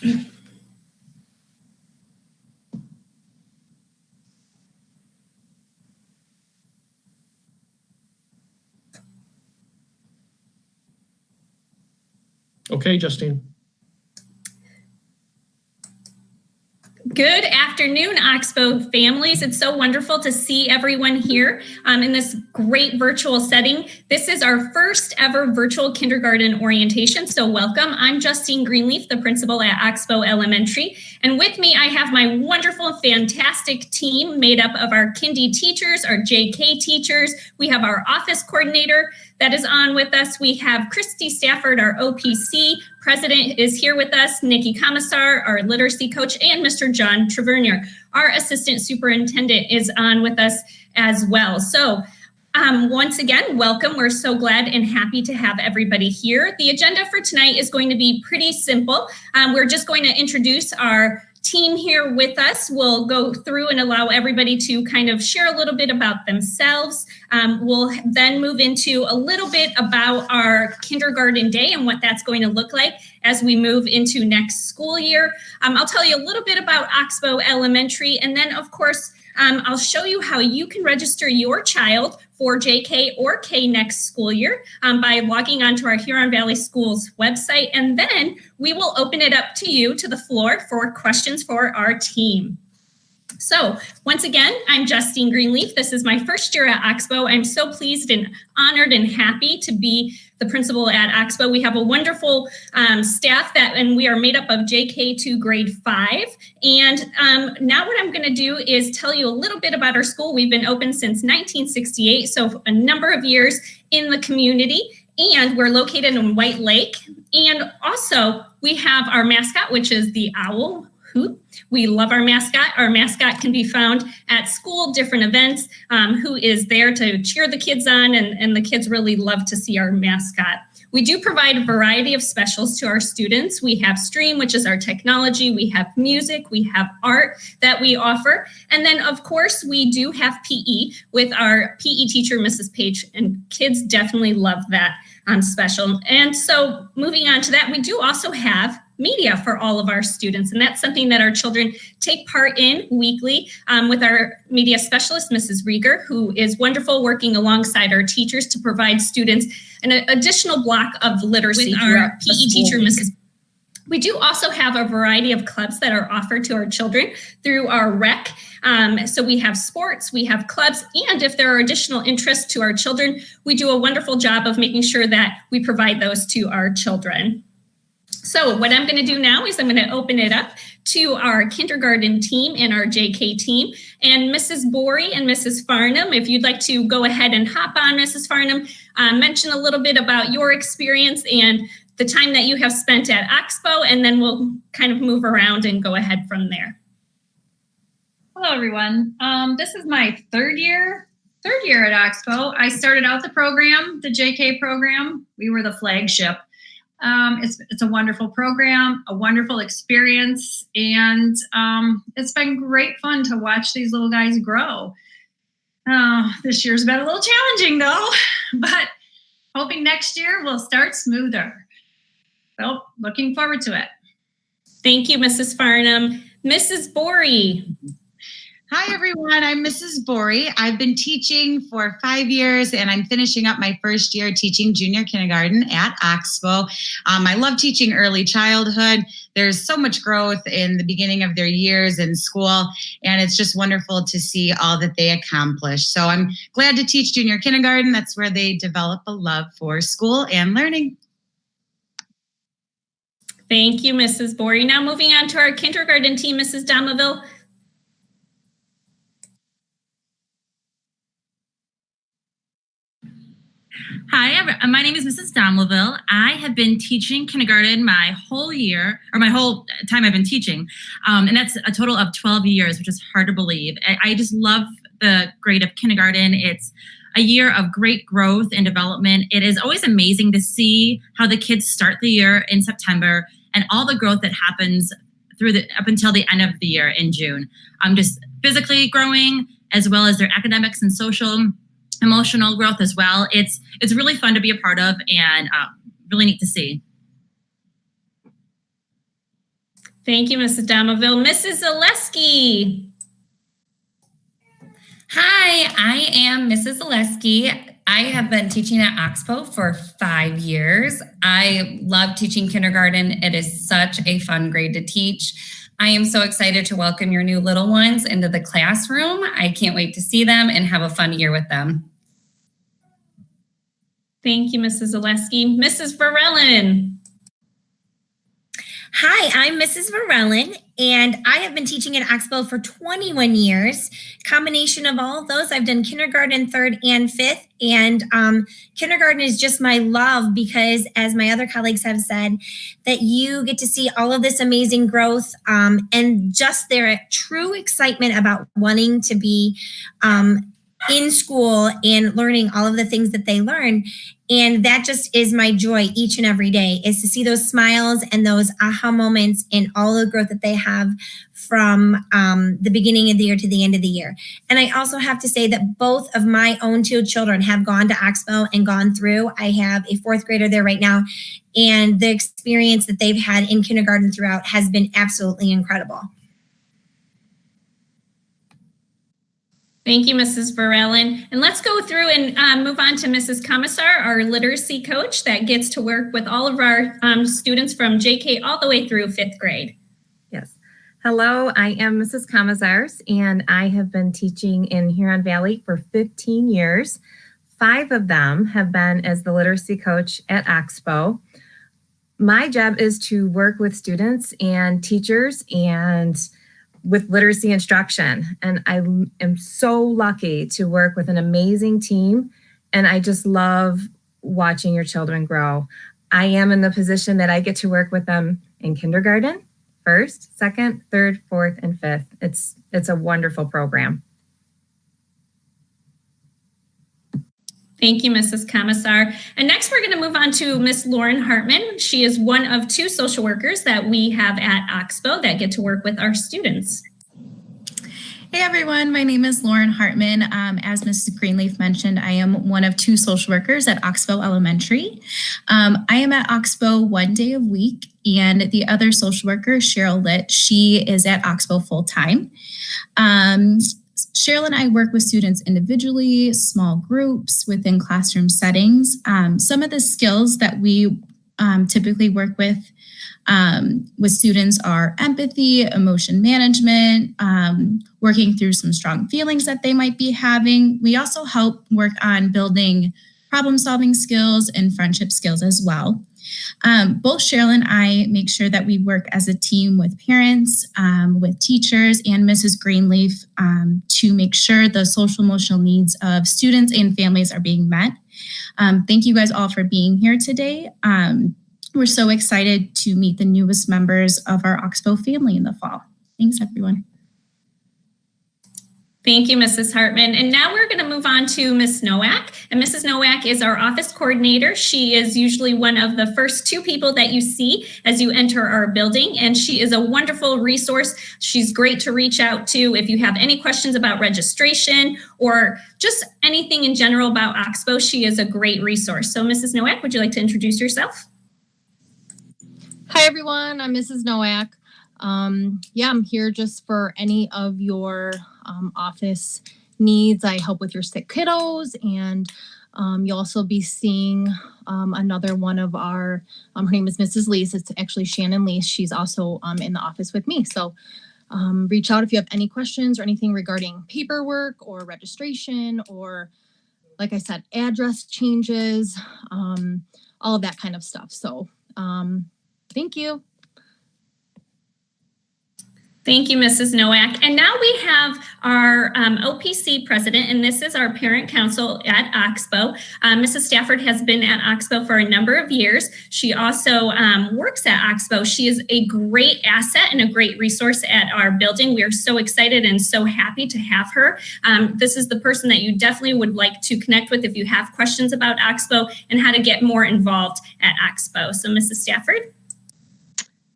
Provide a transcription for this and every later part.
Okay, Justine. Good afternoon, Oxbow families. It's so wonderful to see everyone here in this great virtual setting. This is our first ever virtual kindergarten orientation, so welcome. I'm Justine Greenleaf, the principal at Oxbow Elementary, and with me I have my wonderful, fantastic team made up of our kindy teachers, our JK teachers. We have our office coordinator that is on with us. We have Christy Stafford, our OPC president, is here with us, Nikki Commissar, our literacy coach, and Mr. John Trevernier, our assistant superintendent, is on with us as well. So once again, welcome. We're so glad and happy to have everybody here. The agenda for tonight is going to be pretty simple. We're just going to introduce our team here with us. We'll go through and allow everybody to kind of share a little bit about themselves. We'll then move into a little bit about our kindergarten day and what that's going to look like as we move into next school year. I'll tell you a little bit about Oxbow Elementary, and then of course, I'll show you how you can register your child for JK or K next school year by logging onto our Huron Valley Schools website. And then we will open it up to you, to the floor, for questions for our team. So once again, I'm Justine Greenleaf. This is my first year at Oxbow. I'm so pleased and honored and happy to be the principal at Oxbow. We have a wonderful staff and we are made up of JK to grade 5. And now what I'm going to do is tell you a little bit about our school. We've been open since 1968, so a number of years in the community. And we're located in White Lake. And also we have our mascot, which is the owl. Hoot. We love our mascot. Our mascot can be found at school, different events, who is there to cheer the kids on, and the kids really love to see our mascot. We do provide a variety of specials to our students. We have STREAM, which is our technology. We have music. We have art that we offer. And then, of course, we do have PE with our PE teacher, Mrs. Page, and kids definitely love that special. And so moving on to that, we do also have media for all of our students, and that's something that our children take part in weekly with our media specialist, Mrs. Rieger, who is wonderful, working alongside our teachers to provide students an additional block of literacy with our PE teacher, Mrs. We do also have a variety of clubs that are offered to our children through our rec. So we have sports, we have clubs, and if there are additional interests to our children, we do a wonderful job of making sure that we provide those to our children. So what I'm going to do now is I'm going to open it up to our kindergarten team and our JK team. And Mrs. Borey and Mrs. Farnham, if you'd like to go ahead and hop on, Mrs. Farnham, mention a little bit about your experience and the time that you have spent at Oxbow, and then we'll kind of move around and go ahead from there. Hello, everyone. This is my third year at Oxbow. I started out the program, the JK program. We were the flagship. It's a wonderful program, a wonderful experience, and it's been great fun to watch these little guys grow. This year's been a little challenging though, but hoping next year will start smoother. So looking forward to it. Thank you, Mrs. Farnham. Mrs. Borey. Hi, everyone. I'm Mrs. Borey. I've been teaching for 5 years, and I'm finishing up my first year teaching junior kindergarten at Oxbow. I love teaching early childhood. There's so much growth in the beginning of their years in school, and it's just wonderful to see all that they accomplish. So I'm glad to teach junior kindergarten. That's where they develop a love for school and learning. Thank you, Mrs. Borey. Now moving on to our kindergarten team, Mrs. Domaville. Hi, my name is Mrs. Domlaville. I have been teaching kindergarten my whole time I've been teaching. And that's a total of 12 years, which is hard to believe. I just love the grade of kindergarten. It's a year of great growth and development. It is always amazing to see how the kids start the year in September and all the growth that happens up until the end of the year in June. Just physically growing, as well as their academics and social emotional growth as well. It's really fun to be a part of and really neat to see. Thank you, Mrs. Domaville. Mrs. Zaleski. Hi, I am Mrs. Zaleski. I have been teaching at Oxbow for 5 years. I love teaching kindergarten. It is such a fun grade to teach. I am so excited to welcome your new little ones into the classroom. I can't wait to see them and have a fun year with them. Thank you, Mrs. Zaleski. Mrs. Varellin. Hi, I'm Mrs. Varellin, and I have been teaching at Oxbow for 21 years. Combination of all of those, I've done kindergarten, third, and fifth, and kindergarten is just my love because, as my other colleagues have said, that you get to see all of this amazing growth and just their true excitement about wanting to be in school and learning all of the things that they learn. And that just is my joy each and every day, is to see those smiles and those aha moments and all the growth that they have from the beginning of the year to the end of the year. And I also have to say that both of my own 2 children have gone to Oxbow and gone through. I have a 4th grader there right now, and the experience that they've had in kindergarten throughout has been absolutely incredible. Thank you, Mrs. Varellin. And let's go through and move on to Mrs. Commissar, our literacy coach that gets to work with all of our students from JK all the way through 5th grade. Yes. Hello, I am Mrs. Commissars, and I have been teaching in Huron Valley for 15 years. 5 of them have been as the literacy coach at Oxbow. My job is to work with students and teachers and with literacy instruction. And I am so lucky to work with an amazing team. And I just love watching your children grow. I am in the position that I get to work with them in kindergarten, 1st, 2nd, 3rd, 4th, and 5th. It's a wonderful program. Thank you, Mrs. Commissar. And next we're going to move on to Miss Lauren Hartman. She is one of 2 social workers that we have at Oxbow that get to work with our students. Hey everyone, my name is Lauren Hartman. As Mrs. Greenleaf mentioned, I am one of 2 social workers at Oxbow Elementary. I am at Oxbow 1 day a week, and the other social worker, Cheryl Litt, she is at Oxbow full-time. Cheryl and I work with students individually, small groups, within classroom settings. Some of the skills that we typically work with students are empathy, emotion management, working through some strong feelings that they might be having. We also help work on building problem-solving skills and friendship skills as well. Both Cheryl and I make sure that we work as a team with parents, with teachers, and Mrs. Greenleaf to make sure the social emotional needs of students and families are being met. Thank you guys all for being here today. We're so excited to meet the newest members of our Oxbow family in the fall. Thanks, everyone. Thank you, Mrs. Hartman. And now we're going to move on to Ms. Nowak. And Mrs. Nowak is our office coordinator. She is usually one of the first 2 people that you see as you enter our building. And she is a wonderful resource. She's great to reach out to if you have any questions about registration or just anything in general about Oxbow. She is a great resource. So Mrs. Nowak, would you like to introduce yourself? Hi, everyone. I'm Mrs. Nowak. I'm here just for any of your office needs. I help with your sick kiddos, and you'll also be seeing another one of our, her name is Mrs. Lease. It's actually Shannon Lease. She's also in the office with me. So reach out if you have any questions or anything regarding paperwork or registration or, like I said, address changes, all of that kind of stuff. So thank you. Thank you, Mrs. Nowak. And now we have our OPC president, and this is our parent council at Oxbow. Mrs. Stafford has been at Oxbow for a number of years. She also works at Oxbow. She is a great asset and a great resource at our building. We are so excited and so happy to have her. This is the person that you definitely would like to connect with if you have questions about Oxbow and how to get more involved at Oxbow. So Mrs. Stafford.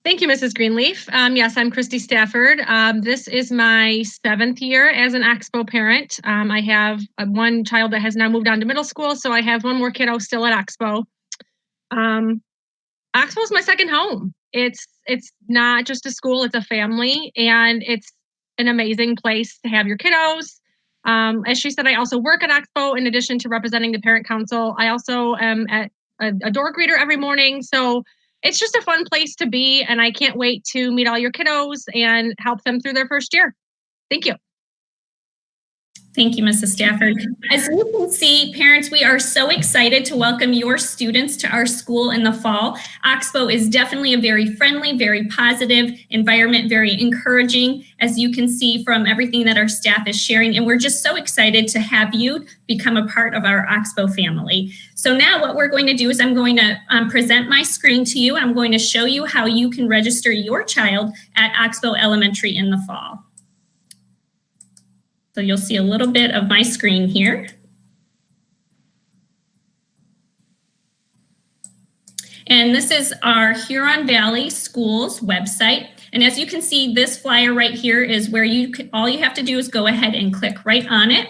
Thank you, Mrs. Greenleaf. Yes, I'm Christy Stafford. This is my 7th year as an Oxbow parent. I have one child that has now moved on to middle school, so I have one more kiddo still at Oxbow. Oxbow is my second home. It's it's not just a school, it's a family, and it's an amazing place to have your kiddos. As she said, I also work at Oxbow in addition to representing the parent council. I also am at a door greeter every morning. So it's just a fun place to be. And I can't wait to meet all your kiddos and help them through their first year. Thank you. Thank you, Mrs. Stafford. As you can see, parents, we are so excited to welcome your students to our school in the fall. Oxbow is definitely a very friendly, very positive environment, very encouraging, as you can see from everything that our staff is sharing. And we're just so excited to have you become a part of our Oxbow family. So now what we're going to do is I'm going to present my screen to you. I'm going to show you how you can register your child at Oxbow Elementary in the fall. So you'll see a little bit of my screen here. And this is our Huron Valley Schools website. And as you can see, this flyer right here is where all you have to do is go ahead and click right on it.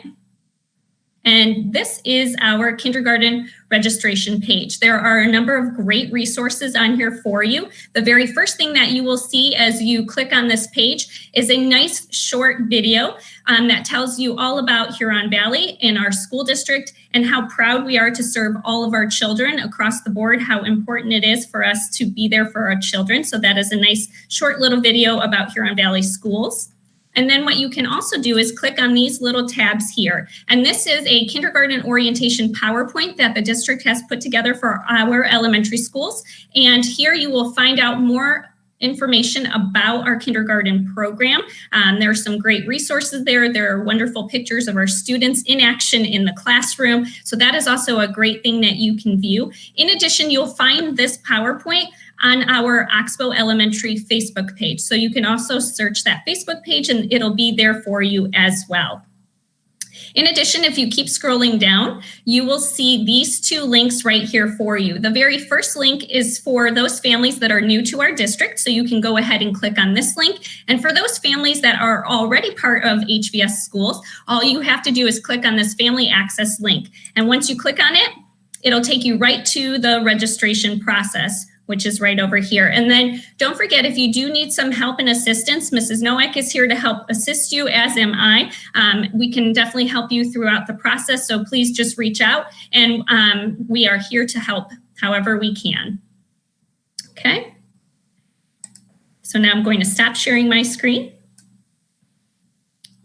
And this is our kindergarten registration page. There are a number of great resources on here for you. The very first thing that you will see as you click on this page is a nice short video that tells you all about Huron Valley and our school district and how proud we are to serve all of our children across the board, how important it is for us to be there for our children. So that is a nice short little video about Huron Valley schools. And then what you can also do is click on these little tabs here. And this is a kindergarten orientation PowerPoint that the district has put together for our elementary schools. And here you will find out more information about our kindergarten program. There are some great resources there. There are wonderful pictures of our students in action in the classroom. So that is also a great thing that you can view. In addition, you'll find this PowerPoint on our Oxbow Elementary Facebook page. So you can also search that Facebook page and it'll be there for you as well. In addition, if you keep scrolling down, you will see these two links right here for you. The very first link is for those families that are new to our district, so you can go ahead and click on this link. And for those families that are already part of HVS schools, all you have to do is click on this family access link. And once you click on it, it'll take you right to the registration process, which is right over here. And then don't forget, if you do need some help and assistance, Mrs. Nowak is here to help assist you, as am I. We can definitely help you throughout the process, so please just reach out, and we are here to help however we can. Okay. So now I'm going to stop sharing my screen.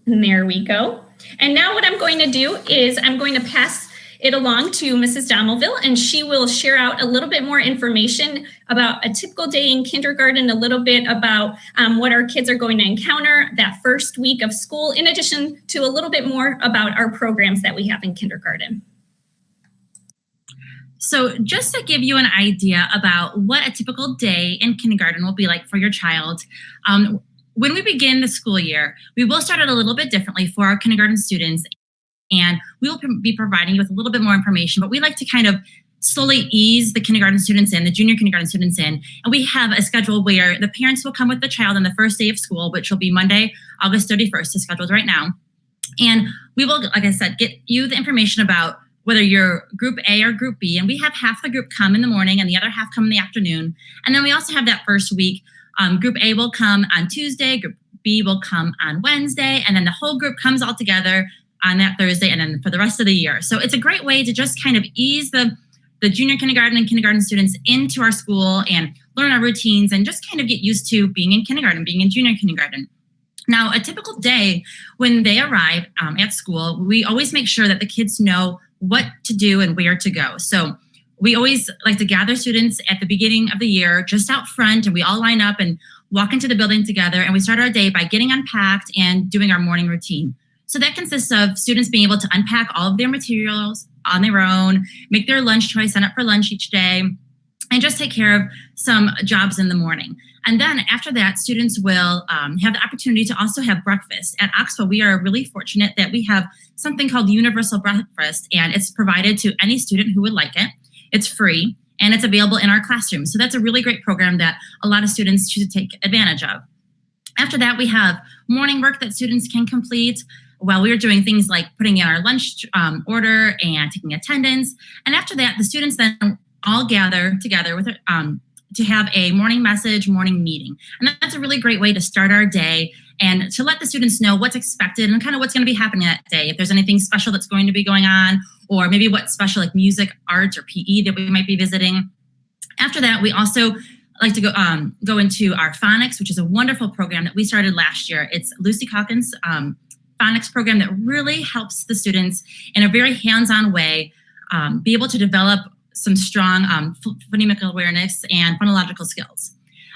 And there we go. And now what I'm going to do is I'm going to pass it along to Mrs. Domelville, and she will share out a little bit more information about a typical day in kindergarten, a little bit about what our kids are going to encounter that first week of school, in addition to a little bit more about our programs that we have in kindergarten. So just to give you an idea about what a typical day in kindergarten will be like for your child, when we begin the school year, we will start it a little bit differently for our kindergarten students. And we will be providing you with a little bit more information, but we like to kind of slowly ease the kindergarten students in, the junior kindergarten students in. And we have a schedule where the parents will come with the child on the first day of school, which will be Monday, August 31st, is scheduled right now. And we will, like I said, get you the information about whether you're group A or group B. And we have half the group come in the morning and the other half come in the afternoon. And then we also have that first week, group A will come on Tuesday, group B will come on Wednesday, and then the whole group comes all together on that Thursday and then for the rest of the year. So it's a great way to just kind of ease the junior kindergarten and kindergarten students into our school and learn our routines and just kind of get used to being in kindergarten, being in junior kindergarten. Now, a typical day when they arrive at school, we always make sure that the kids know what to do and where to go. So we always like to gather students at the beginning of the year just out front, and we all line up and walk into the building together, and we start our day by getting unpacked and doing our morning routine. So that consists of students being able to unpack all of their materials on their own, make their lunch choice, sign up for lunch each day, and just take care of some jobs in the morning. And then after that, students will have the opportunity to also have breakfast. At Oxbow, we are really fortunate that we have something called Universal Breakfast, and it's provided to any student who would like it. It's free, and it's available in our classroom. So that's a really great program that a lot of students choose to take advantage of. After that, we have morning work that students can complete while we are doing things like putting in our lunch order and taking attendance. And after that, the students then all gather together with to have a morning message, morning meeting. And that's a really great way to start our day and to let the students know what's expected and kind of what's going to be happening that day. If there's anything special that's going to be going on, or maybe what's special like music, art, or PE that we might be visiting. After that, we also like to go into our phonics, which is a wonderful program that we started last year. It's Lucy Calkins' phonics program that really helps the students in a very hands-on way be able to develop some strong phonemic awareness and phonological skills.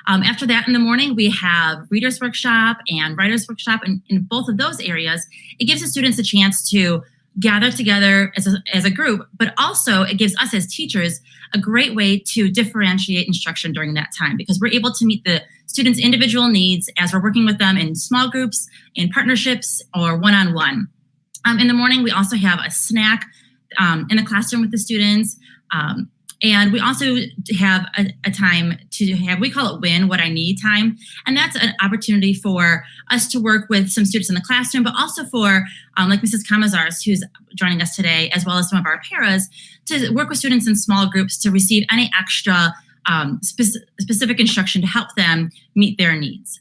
After that, in the morning, we have readers workshop and writers workshop. And in both of those areas, it gives the students a chance to gather together as a group, but also it gives us as teachers a great way to differentiate instruction during that time, because we're able to meet the students' individual needs as we're working with them in small groups, in partnerships, or one-on-one. In the morning, we also have a snack in the classroom with the students. And we also have a time to have, we call it WIN, What I Need time. And that's an opportunity for us to work with some students in the classroom, but also for, like Mrs. Kamazars, who's joining us today, as well as some of our paras, to work with students in small groups to receive any extra specific instruction to help them meet their needs.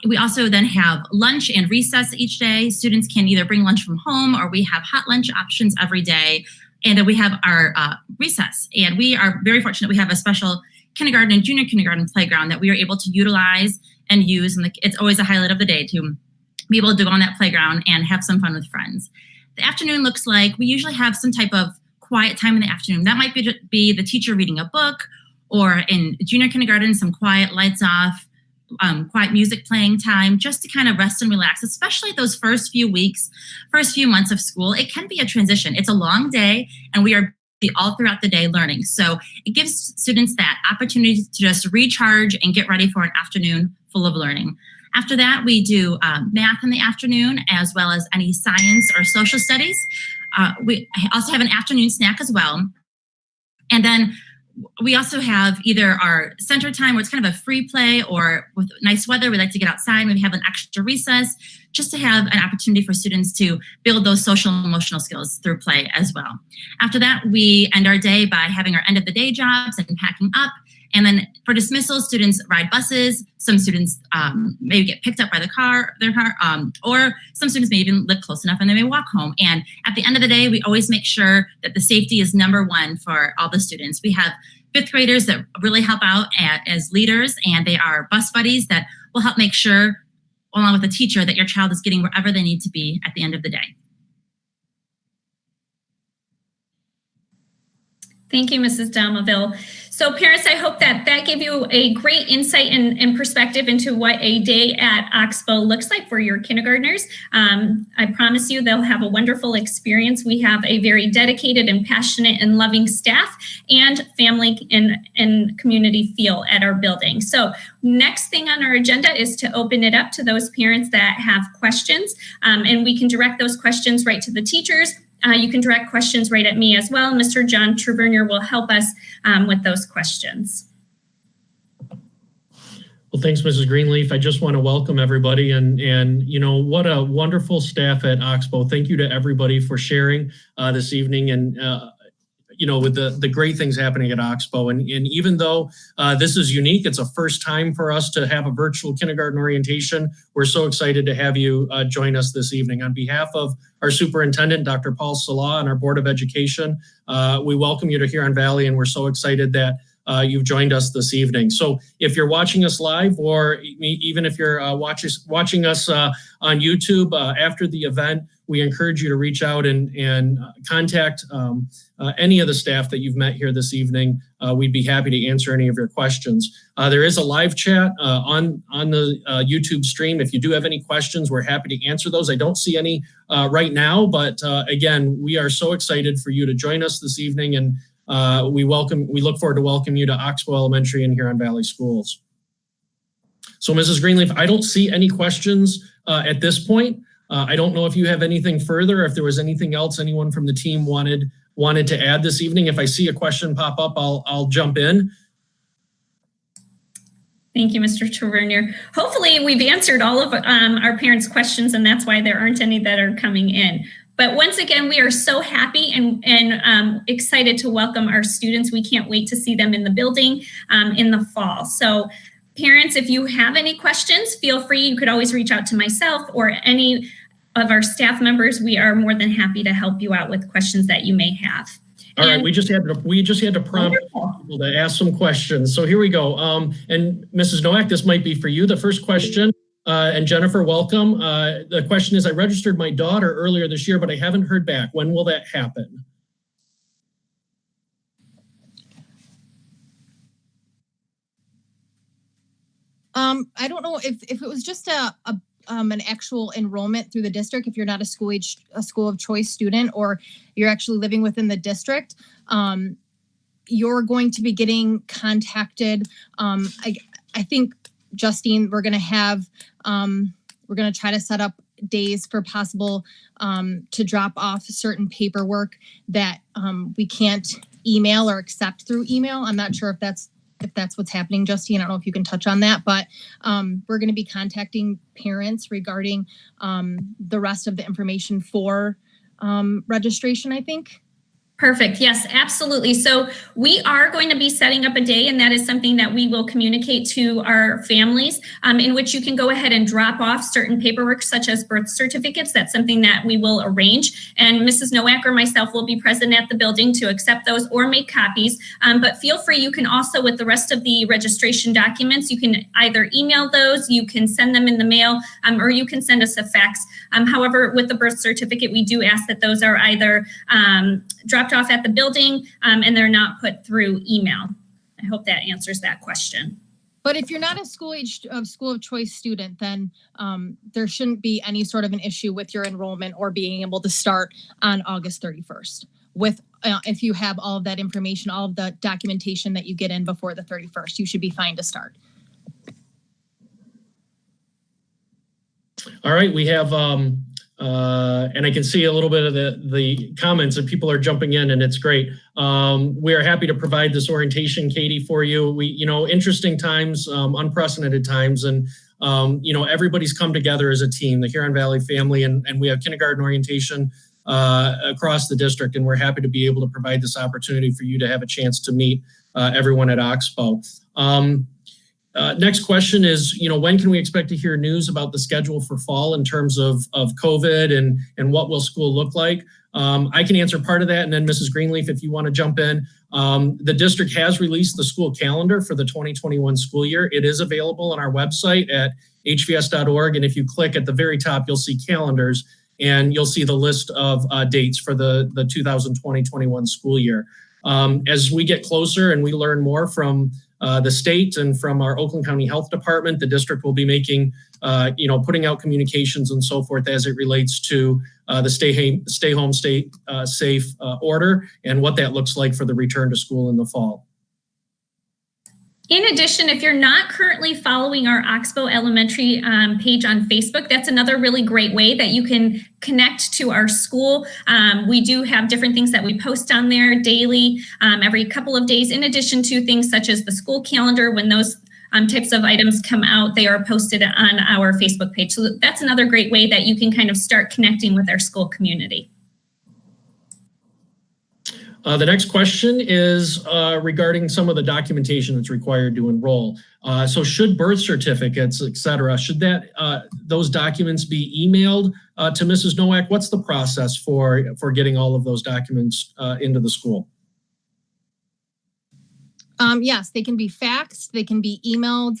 We also then have lunch and recess each day. Students can either bring lunch from home, or we have hot lunch options every day. And then we have our recess. And we are very fortunate we have a special kindergarten and junior kindergarten playground that we are able to utilize and use. And it's always a highlight of the day to be able to go on that playground and have some fun with friends. The afternoon looks like we usually have some type of quiet time in the afternoon. That might be the teacher reading a book, or in junior kindergarten, some quiet lights off, quiet music playing time, just to kind of rest and relax, especially those first few weeks, first few months of school. It can be a transition. It's a long day, and we are all throughout the day learning. So it gives students that opportunity to just recharge and get ready for an afternoon full of learning. After that, we do math in the afternoon, as well as any science or social studies. We also have an afternoon snack as well. And then we also have either our center time, where it's kind of a free play, or with nice weather, we like to get outside. Maybe have an extra recess, just to have an opportunity for students to build those social and emotional skills through play as well. After that, we end our day by having our end of the day jobs and packing up. And then for dismissal, students ride buses. Some students maybe get picked up by their car, or some students may even live close enough and they may walk home. And at the end of the day, we always make sure that the safety is number one for all the students. We have fifth graders that really help out as leaders, and they are bus buddies that will help make sure, along with the teacher, that your child is getting wherever they need to be at the end of the day. Thank you, Mrs. Dalmaville. So parents, I hope that gave you a great insight and perspective into what a day at Oxbow looks like for your kindergartners. I promise you they'll have a wonderful experience. We have a very dedicated and passionate and loving staff and family and community feel at our building. So next thing on our agenda is to open it up to those parents that have questions, and we can direct those questions right to the teachers. You can direct questions right at me as well. Mr. John Trevernier will help us with those questions. Well, thanks, Mrs. Greenleaf. I just want to welcome everybody, and you know, what a wonderful staff at Oxbow. Thank you to everybody for sharing this evening, and you know, with the great things happening at Oxbow. And even though this is unique, it's a first time for us to have a virtual kindergarten orientation. We're so excited to have you join us this evening. On behalf of our superintendent, Dr. Paul Salah, and our Board of Education, we welcome you to Huron Valley, and we're so excited that you've joined us this evening. So if you're watching us live, or even if you're watching us on YouTube after the event, we encourage you to reach out and contact any of the staff that you've met here this evening. We'd be happy to answer any of your questions. There is a live chat on the YouTube stream. If you do have any questions, we're happy to answer those. I don't see any right now, but again, we are so excited for you to join us this evening, and we look forward to welcoming you to Oxbow Elementary and Huron Valley Schools. So Mrs. Greenleaf, I don't see any questions at this point. I don't know if you have anything further, if there was anything else anyone from the team wanted to add this evening. If I see a question pop up, I'll jump in. Thank you, Mr. Trevernier. Hopefully we've answered all of our parents' questions, and that's why there aren't any that are coming in. But once again, we are so happy and excited to welcome our students. We can't wait to see them in the building in the fall. So parents, if you have any questions, feel free. You could always reach out to myself or any of our staff members. We are more than happy to help you out with questions that you may have. All right, we just had to prompt people to ask some questions. So here we go. And Mrs. Nowak, this might be for you. The first question, and Jennifer, welcome. The question is, I registered my daughter earlier this year, but I haven't heard back. When will that happen? I don't know if it was just an actual enrollment through the district, if you're not a school of choice student, or you're actually living within the district, you're going to be getting contacted. I think, Justine, we're going to try to set up days for possible to drop off certain paperwork that we can't email or accept through email. I'm not sure if that's what's happening, Justine. I don't know if you can touch on that, but we're going to be contacting parents regarding the rest of the information for registration, I think. Perfect. Yes, absolutely. So we are going to be setting up a day, and that is something that we will communicate to our families, in which you can go ahead and drop off certain paperwork, such as birth certificates. That's something that we will arrange. And Mrs. Nowak or myself will be present at the building to accept those or make copies. But feel free, you can also, with the rest of the registration documents, you can either email those, you can send them in the mail, or you can send us a fax. However, with the birth certificate, we do ask that those are either dropped off at the building and they're not put through email. I hope that answers that question. But if you're not a school of choice student, then there shouldn't be any sort of an issue with your enrollment or being able to start on August 31st. If you have all of that information, all of the documentation that you get in before the 31st, you should be fine to start. All right, we have, and I can see a little bit of the comments and people are jumping in, and it's great. We are happy to provide this orientation, Katie, for you. Interesting times, unprecedented times, and everybody's come together as a team, the Huron Valley family, and we have kindergarten orientation across the district, and we're happy to be able to provide this opportunity for you to have a chance to meet everyone at Oxbow. Next question is, when can we expect to hear news about the schedule for fall in terms of COVID and what will school look like? I can answer part of that, and then Mrs. Greenleaf, if you want to jump in. The district has released the school calendar for the 2021 school year. It is available on our website at hvs.org, and if you click at the very top, you'll see calendars, and you'll see the list of dates for the 2020-21 school year. As we get closer and we learn more from the state and from our Oakland County Health Department, the district will be making, putting out communications and so forth as it relates to the stay home, stay safe order and what that looks like for the return to school in the fall. In addition, if you're not currently following our Oxbow Elementary page on Facebook, that's another really great way that you can connect to our school. We do have different things that we post on there daily, every couple of days, in addition to things such as the school calendar. When those types of items come out, they are posted on our Facebook page. So that's another great way that you can kind of start connecting with our school community. The next question is regarding some of the documentation that's required to enroll. So should birth certificates, et cetera, should those documents be emailed to Mrs. Nowak? What's the process for getting all of those documents into the school? Yes, they can be faxed, they can be emailed.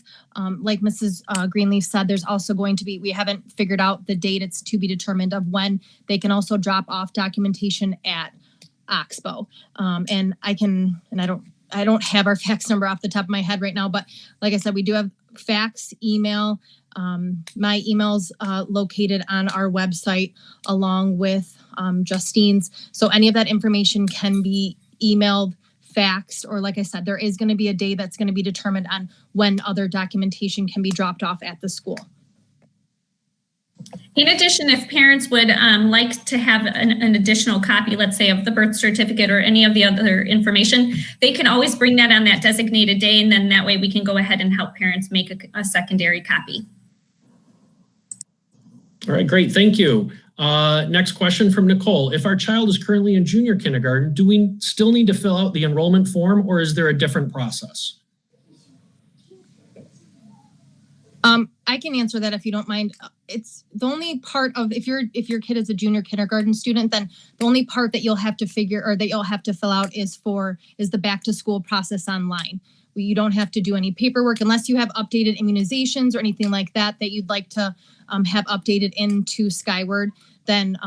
Like Mrs. Greenleaf said, there's also going to be, we haven't figured out the date, it's to be determined, of when they can also drop off documentation at Oxbow. And I don't have our fax number off the top of my head right now, but like I said, we do have fax, email. My email's located on our website along with Justine's. So any of that information can be emailed, faxed, or like I said, there is going to be a day that's going to be determined on when other documentation can be dropped off at the school. In addition, if parents would like to have an additional copy, let's say of the birth certificate or any of the other information, they can always bring that on that designated day, and then that way we can go ahead and help parents make a secondary copy. All right, great, thank you. Next question from Nicole. If our child is currently in junior kindergarten, do we still need to fill out the enrollment form, or is there a different process? I can answer that if you don't mind. It's the only part of if your kid is a junior kindergarten student, then the only part that you'll have to fill out is the back to school process online. You don't have to do any paperwork unless you have updated immunizations or anything like that you'd like to have updated into Skyward. Then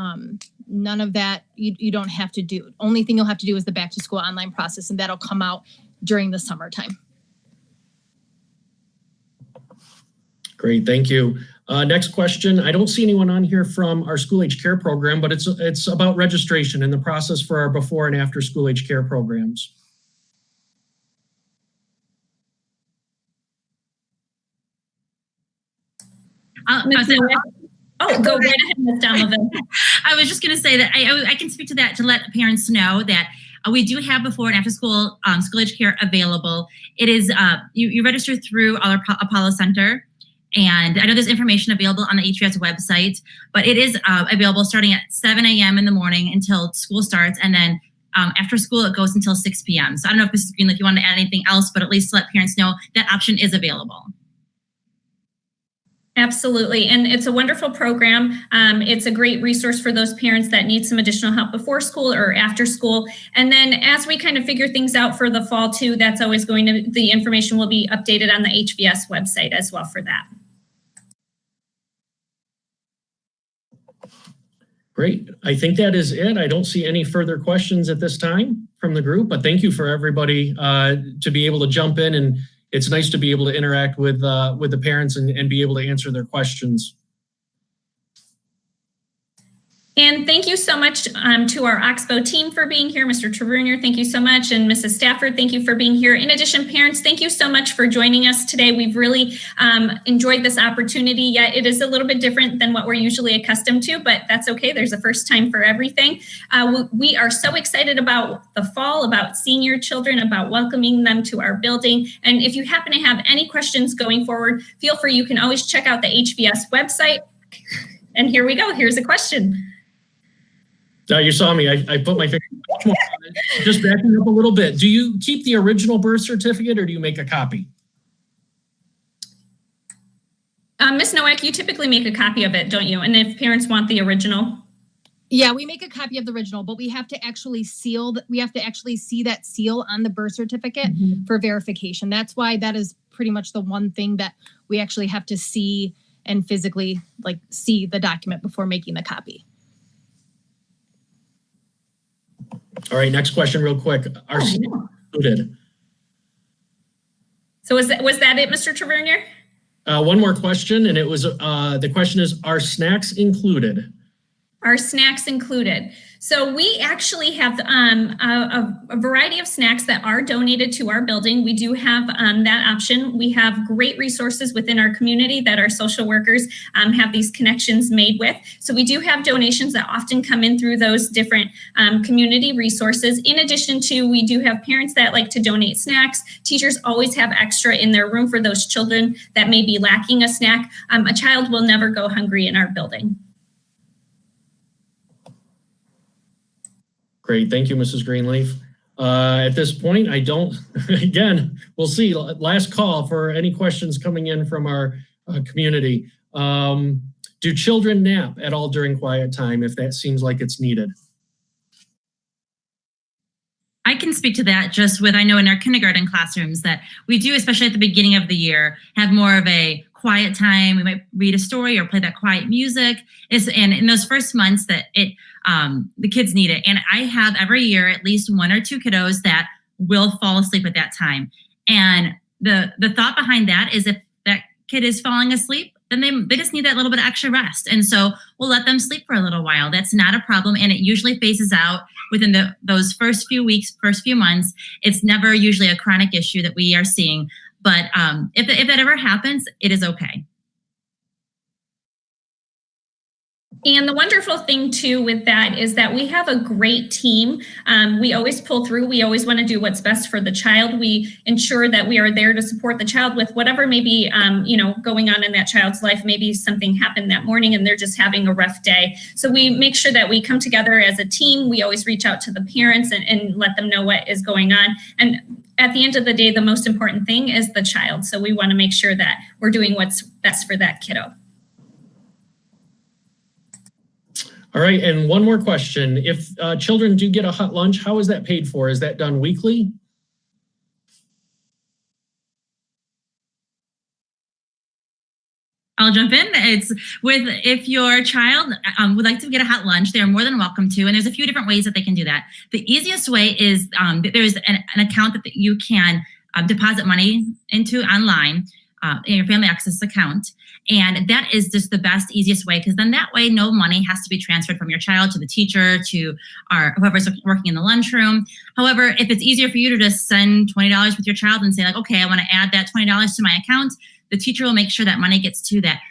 none of that you don't have to do. Only thing you'll have to do is the back to school online process, and that'll come out during the summertime. Great, thank you. Next question. I don't see anyone on here from our school age care program, but it's about registration and the process for our before and after school age care programs. Go right ahead, Ms. Donovan. I was just going to say that I can speak to that to let parents know that we do have before and after school school age care available. It is you register through our Apollo Center. And I know there's information available on the HVS website, but it is available starting at 7 a.m. in the morning until school starts. And then after school, it goes until 6 p.m. So I don't know if Mrs. Greenleaf, you want to add anything else, but at least let parents know that option is available. Absolutely. And it's a wonderful program. It's a great resource for those parents that need some additional help before school or after school. And then as we kind of figure things out for the fall too, that's always the information will be updated on the HVS website as well for that. Great. I think that is it. I don't see any further questions at this time from the group, but thank you for everybody to be able to jump in, and it's nice to be able to interact with the parents and be able to answer their questions. And thank you so much to our Oxbow team for being here. Mr. Tavernier, thank you so much. And Mrs. Stafford, thank you for being here. In addition, parents, thank you so much for joining us today. We've really enjoyed this opportunity, yet it is a little bit different than what we're usually accustomed to, but that's okay. There's a first time for everything. We are so excited about the fall, about seeing your children, about welcoming them to our building. And if you happen to have any questions going forward, feel free. You can always check out the HVS website. And here we go. Here's a question. You saw me. I put my finger on it. Just backing up a little bit. Do you keep the original birth certificate or do you make a copy? Ms. Nowak, you typically make a copy of it, don't you? And if parents want the original? Yeah, we make a copy of the original, but we have to actually see that seal on the birth certificate for verification. That's why that is pretty much the one thing that we actually have to see and physically see the document before making the copy. All right, next question real quick. Are snacks included? So was that it, Mr. Tavernier? One more question, and it was the question is, are snacks included? Are snacks included? So we actually have a variety of snacks that are donated to our building. We do have that option. We have great resources within our community that our social workers have these connections made with. So we do have donations that often come in through those different community resources. In addition to, we do have parents that like to donate snacks. Teachers always have extra in their room for those children that may be lacking a snack. A child will never go hungry in our building. Great. Thank you, Mrs. Greenleaf. At this point, again, we'll see. Last call for any questions coming in from our community. Do children nap at all during quiet time if that seems like it's needed? I can speak to that just with, I know in our kindergarten classrooms that we do, especially at the beginning of the year, have more of a quiet time. We might read a story or play that quiet music. And in those first months that the kids need it. And I have every year at least one or two kiddos that will fall asleep at that time. And the thought behind that is if that kid is falling asleep, then they just need that little bit of extra rest. And so we'll let them sleep for a little while. That's not a problem. And it usually phases out within those first few weeks, first few months. It's never usually a chronic issue that we are seeing. But if that ever happens, it is okay. And the wonderful thing too with that is that we have a great team. We always pull through. We always want to do what's best for the child. We ensure that we are there to support the child with whatever may be, going on in that child's life. Maybe something happened that morning and they're just having a rough day. So we make sure that we come together as a team. We always reach out to the parents and let them know what is going on. And at the end of the day, the most important thing is the child. So we want to make sure that we're doing what's best for that kiddo. All right, and one more question. If children do get a hot lunch, how is that paid for? Is that done weekly? I'll jump in. If your child would like to get a hot lunch, they're more than welcome to. And there's a few different ways that they can do that. The easiest way is there's an account that you can deposit money into online in your Family Access account. And that is just the best, easiest way, because then that way no money has to be transferred from your child to the teacher, to whoever's working in the lunchroom. However, if it's easier for you to just send $20 with your child and say like, okay, I want to add that $20 to my account, the teacher will make sure that money gets to that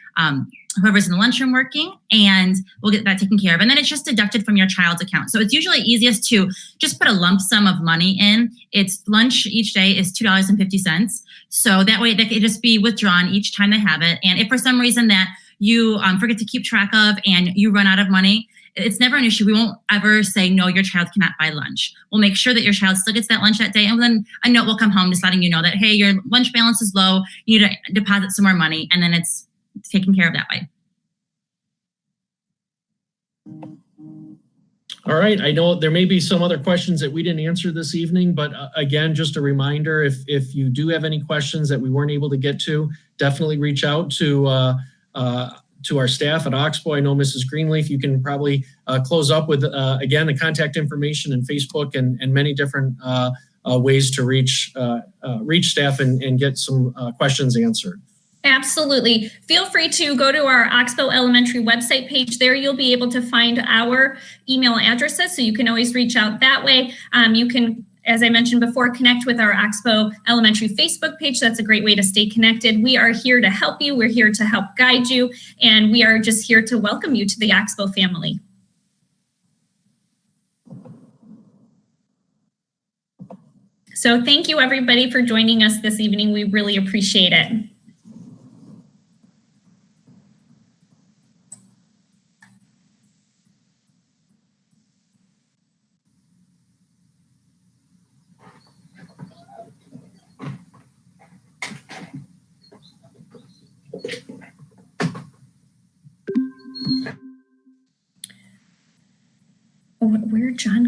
whoever's in the lunchroom working, and we'll get that taken care of. And then it's just deducted from your child's account. So it's usually easiest to just put a lump sum of money in. It's lunch each day is $2.50. So that way they can just be withdrawn each time they have it. And if for some reason that you forget to keep track of and you run out of money, it's never an issue. We won't ever say, no, your child cannot buy lunch. We'll make sure that your child still gets that lunch that day. And then a note will come home just letting you know that, hey, your lunch balance is low. You need to deposit some more money. And then it's taken care of that way. All right, I know there may be some other questions that we didn't answer this evening, but again, just a reminder, if you do have any questions that we weren't able to get to, definitely reach out to our staff at Oxbow. I know Mrs. Greenleaf, you can probably close up with, again, the contact information and Facebook and many different ways to reach staff and get some questions answered. Absolutely. Feel free to go to our Oxbow Elementary website page. There you'll be able to find our email addresses, so you can always reach out that way. You can, as I mentioned before, connect with our Oxbow Elementary Facebook page. That's a great way to stay connected. We are here to help you. We're here to help guide you, and we are just here to welcome you to the Oxbow family. So thank you, everybody, for joining us this evening. We really appreciate it. Where John